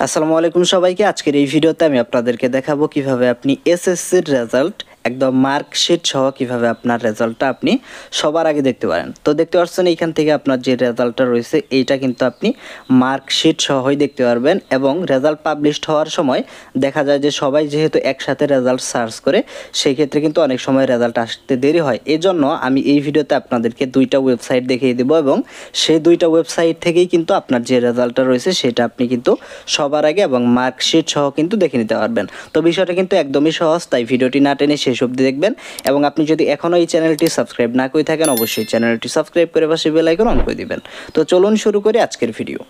আসসালামু আলাইকুম সবাইকে। আজকের এই ভিডিওতে আমি আপনাদেরকে দেখাবো কিভাবে আপনি এসএসসির রেজাল্ট একদম মার্কশিট সহ কিভাবে আপনার রেজাল্টটা আপনি সবার আগে দেখতে পারেন। তো দেখতে পাচ্ছেন এইখান থেকে আপনার যে রেজাল্টটা রয়েছে এইটা কিন্তু আপনি মার্কশিট সহই দেখতে পারবেন। এবং রেজাল্ট পাবলিশড হওয়ার সময় দেখা যায় যে সবাই যেহেতু একসাথে রেজাল্ট সার্চ করে, সেই ক্ষেত্রে কিন্তু অনেক সময় রেজাল্ট আসতে দেরি হয়। এজন্য আমি এই ভিডিওতে আপনাদেরকে দুইটা ওয়েবসাইট দেখিয়ে দেবো এবং সেই দুইটা ওয়েবসাইট থেকেই কিন্তু আপনার যে রেজাল্টটা রয়েছে সেটা আপনি কিন্তু সবার আগে এবং মার্কশিট সহ কিন্তু দেখে নিতে পারবেন। তো বিষয়টা কিন্তু একদমই সহজ, তাই ভিডিওটি না টেনে শেষ অবধি দেখবেন। এবং আপনি যদি এখনও এই চ্যানেলটি সাবস্ক্রাইব না করে থাকেন, অবশ্যই চ্যানেলটি সাবস্ক্রাইব করে পাশে বেল আইকন অন করে দিবেন। তো চলুন শুরু করি আজকের ভিডিও।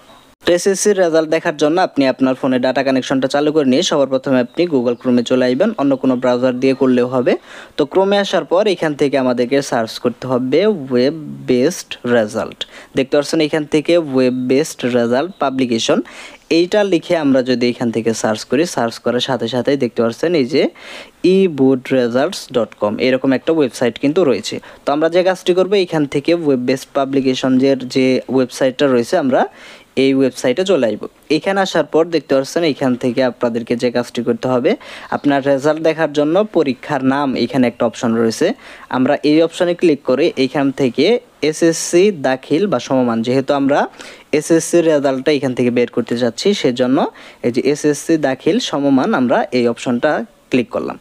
তো এসএসসির রেজাল্ট দেখার জন্য আপনি আপনার ফোনে ডাটা কানেকশনটা চালু করে নিয়ে সবার প্রথমে আপনি গুগল ক্রোমে চলে আসবেন, অন্য কোনো ব্রাউজার দিয়ে করলেও হবে। তো ক্রোমে আসার পর এখান থেকে আমাদেরকে সার্চ করতে হবে ওয়েব বেসড রেজাল্ট। দেখতে পাচ্ছেন এখান থেকে ওয়েব বেসড রেজাল্ট পাবলিকেশন এইটা লিখে আমরা যদি এখান থেকে সার্চ করি, সার্চ করার সাথে সাথেই দেখতে পাচ্ছেন এই যে ebootresults.com এরকম একটা ওয়েবসাইট কিন্তু রয়েছে। তো আমরা যে কাজটি করবো এখান থেকে ওয়েব বেসড পাবলিকেশনের যে ওয়েবসাইটটা রয়েছে আমরা এই ওয়েবসাইটে চলে আসবো। এখানে আসার পর দেখতে পাচ্ছেন এখান থেকে আপনাদেরকে যে কাজটি করতে হবে, আপনার রেজাল্ট দেখার জন্য পরীক্ষার নাম এখানে একটা অপশন রয়েছে। আমরা এই অপশনে ক্লিক করে এখান থেকে এসএসসি দাখিল বা সমমান, যেহেতু আমরা এসএসসির রেজাল্টটা এখান থেকে বের করতে যাচ্ছি সেজন্য এই যে এসএসসি দাখিল সমমান আমরা এই অপশনটা ক্লিক করলাম।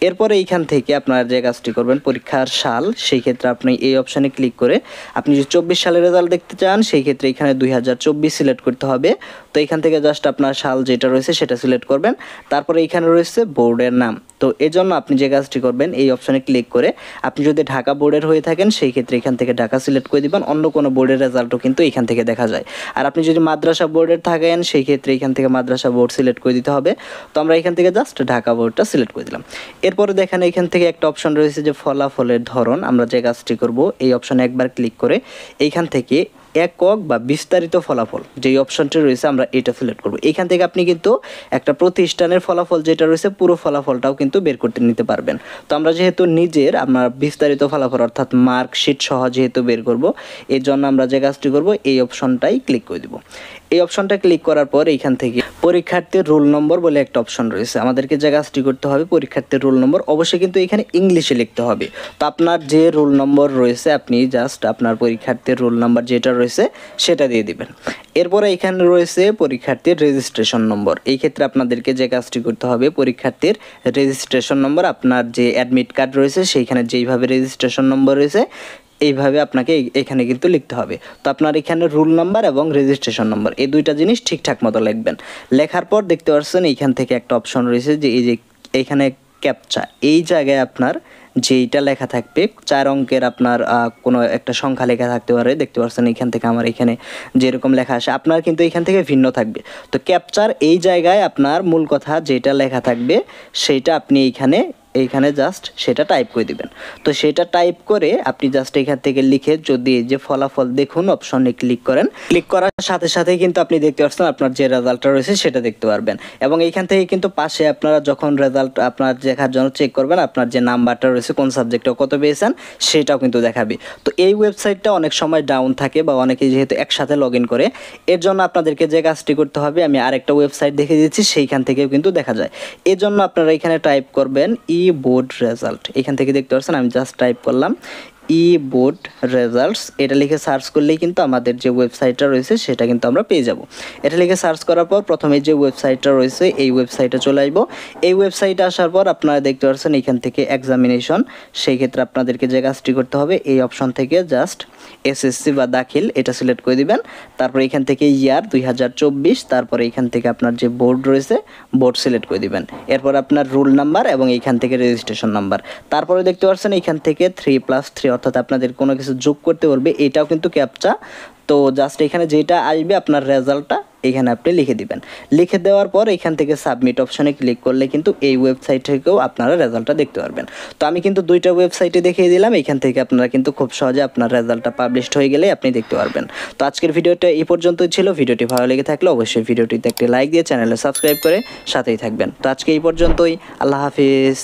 এরপরে এইখান থেকে আপনারা যে কাজটি করবেন পরীক্ষার সাল, সেই ক্ষেত্রে আপনি এই অপশানে ক্লিক করে আপনি যদি 24 সালের রেজাল্ট দেখতে চান সেই ক্ষেত্রে এখানে 2024 সিলেক্ট করতে হবে। তো এখান থেকে জাস্ট আপনার সাল যেটা রয়েছে সেটা সিলেক্ট করবেন। তারপরে এখানে রয়েছে বোর্ডের নাম। তো এজন্য আপনি যে কাজটি করবেন এই অপশানে ক্লিক করে আপনি যদি ঢাকা বোর্ডের হয়ে থাকেন সেই ক্ষেত্রে এখান থেকে ঢাকা সিলেক্ট করে দিবেন, অন্য কোনো বোর্ডের রেজাল্টও কিন্তু এখান থেকে দেখা যায়। আর আপনি যদি মাদ্রাসা বোর্ডের থাকেন সেই ক্ষেত্রে এখান থেকে মাদ্রাসা বোর্ড সিলেক্ট করে দিতে হবে। তো আমরা এখান থেকে জাস্ট ঢাকা বোর্ডটা সিলেক্ট করে দিলাম। এরপরে দেখেন এখান থেকে একটা অপশন রয়েছে যে ফলাফলের ধরন। আমরা যে কাজটি করব এই অপশনে একবার ক্লিক করে এইখান থেকে একক বা বিস্তারিত ফলাফল যেই অপশনটি রয়েছে আমরা এটা সিলেক্ট করব। এখান থেকে আপনি কিন্তু একটা প্রতিষ্ঠানের ফলাফল যেটা রয়েছে পুরো ফলাফলটাও কিন্তু বের করতে নিতে পারবেন। তো আমরা যেহেতু নিজের আমার বিস্তারিত ফলাফল অর্থাৎ মার্কশিট সহ যেহেতু বের করব, এর জন্য আমরা যে কাজটি করব এই অপশনটাই ক্লিক করে দিব। এই অপশনটা ক্লিক করার পর এইখান থেকে পরীক্ষার্থীর রোল নম্বর বলে একটা অপশন রয়েছে। আমাদেরকে যে কাজটি করতে হবে পরীক্ষার্থীর রোল নম্বর অবশ্যই কিন্তু এখানে ইংলিশে লিখতে হবে। তো আপনার যে রোল নম্বর রয়েছে আপনি জাস্ট আপনার পরীক্ষার্থীর রোল নাম্বার যেটা রয়েছে সেটা দিয়ে দিবেন। এরপরে এখানে রয়েছে পরীক্ষার্থীর রেজিস্ট্রেশন নম্বর। এই ক্ষেত্রে আপনাদেরকে যে কাজটি করতে হবে পরীক্ষার্থীর রেজিস্ট্রেশন নম্বর, আপনার যে অ্যাডমিট কার্ড রয়েছে সেইখানে যেইভাবে রেজিস্ট্রেশন নম্বর রয়েছে এইভাবে আপনাকে এখানে কিন্তু লিখতে হবে। তো আপনার এখানে রোল নাম্বার এবং রেজিস্ট্রেশন নম্বর এই দুইটা জিনিস ঠিকঠাক মতো লিখবেন। লেখার পর দেখতে পাচ্ছেন এইখান থেকে একটা অপশন রয়েছে যে এই যে এইখানে ক্যাপচা, এই জায়গায় আপনার যেইটা লেখা থাকবে 4 অঙ্কের আপনার কোনো একটা সংখ্যা লেখা থাকতে পারে। দেখতে পাচ্ছেন এখান থেকে আমার এখানে যেরকম লেখা আসে আপনার কিন্তু এখান থেকে ভিন্ন থাকবে। তো ক্যাপচার এই জায়গায় আপনার মূল কথা যেটা লেখা থাকবে সেইটা আপনি এইখানে জাস্ট সেটা টাইপ করে দিবেন। তো সেটা টাইপ করে আপনি জাস্ট এখান থেকে লিখে যদি এই যে ফলাফল দেখুন অপশনে ক্লিক করেন, ক্লিক করার সাথে সাথে কিন্তু আপনি দেখতে পাচ্ছেন আপনার যে রেজাল্টটা রয়েছে সেটা দেখতে পারবেন। এবং এইখান থেকে কিন্তু পাশে আপনারা যখন রেজাল্ট আপনার দেখার জন্য চেক করবেন আপনার যে নাম্বারটা রয়েছে কোন সাবজেক্টে কত পেয়েছেন সেটাও কিন্তু দেখাবে। তো এই ওয়েবসাইটটা অনেক সময় ডাউন থাকে বা অনেকে যেহেতু একসাথে লগ ইন করে, এর জন্য আপনাদেরকে যে কাজটি করতে হবে আমি আরেকটা ওয়েবসাইট দেখে দিচ্ছি, সেইখান থেকেও কিন্তু দেখা যায়। এর জন্য আপনারা এখানে টাইপ করবেন বোর্ড রেজাল্ট। এখান থেকে দেখতে পাচ্ছেন আমি জাস্ট টাইপ করলাম বোর্ড রেজাল্টস, এটা লিখে সার্চ করলেই কিন্তু আমাদের যে ওয়েবসাইটটা রয়েছে সেটা কিন্তু আমরা পেয়ে যাব। এটা লিখে সার্চ করার পর প্রথমে যে ওয়েবসাইটটা রয়েছে এই ওয়েবসাইটে চলে আসবো। এই ওয়েবসাইটে আসার পর আপনারা দেখতে পাচ্ছেন এখান থেকে এক্সামিনেশন, সেই ক্ষেত্রে আপনাদেরকে যে কাজটি করতে হবে এই অপশন থেকে জাস্ট এসএসসি বা দাখিল এটা সিলেক্ট করে দিবেন। তারপর এখান থেকে ইয়ার 2024, তারপরে এখান থেকে আপনার যে বোর্ড রয়েছে বোর্ড সিলেক্ট করে দিবেন। এরপর আপনার রোল নাম্বার এবং এইখান থেকে রেজিস্ট্রেশন নাম্বার। তারপরে দেখতে পাচ্ছেন এখান থেকে 3+3 অর্থাৎ আপনাদের কোনো কিছু যোগ করতে বলবে, এটাও কিন্তু ক্যাপচা। তো জাস্ট এখানে যেটা আসবে আপনার রেজাল্টটা এখানে আপনি লিখে দিবেন। লিখে দেওয়ার পর এখান থেকে সাবমিট অপশনে ক্লিক করলে কিন্তু এই ওয়েবসাইট থেকেও আপনারা রেজাল্টটা দেখতে পারবেন। তো আমি কিন্তু দুইটা ওয়েবসাইটে দেখিয়ে দিলাম, এখান থেকে আপনারা কিন্তু খুব সহজে আপনার রেজাল্টটা পাবলিশড হয়ে গেলে আপনি দেখতে পারবেন। তো আজকের ভিডিওটা এই পর্যন্তই ছিল। ভিডিওটি ভালো লেগে থাকলে অবশ্যই ভিডিওটিতে একটি লাইক দিয়ে চ্যানেলে সাবস্ক্রাইব করে সাথেই থাকবেন। তো আজকে এই পর্যন্তই, আল্লাহ হাফিজ।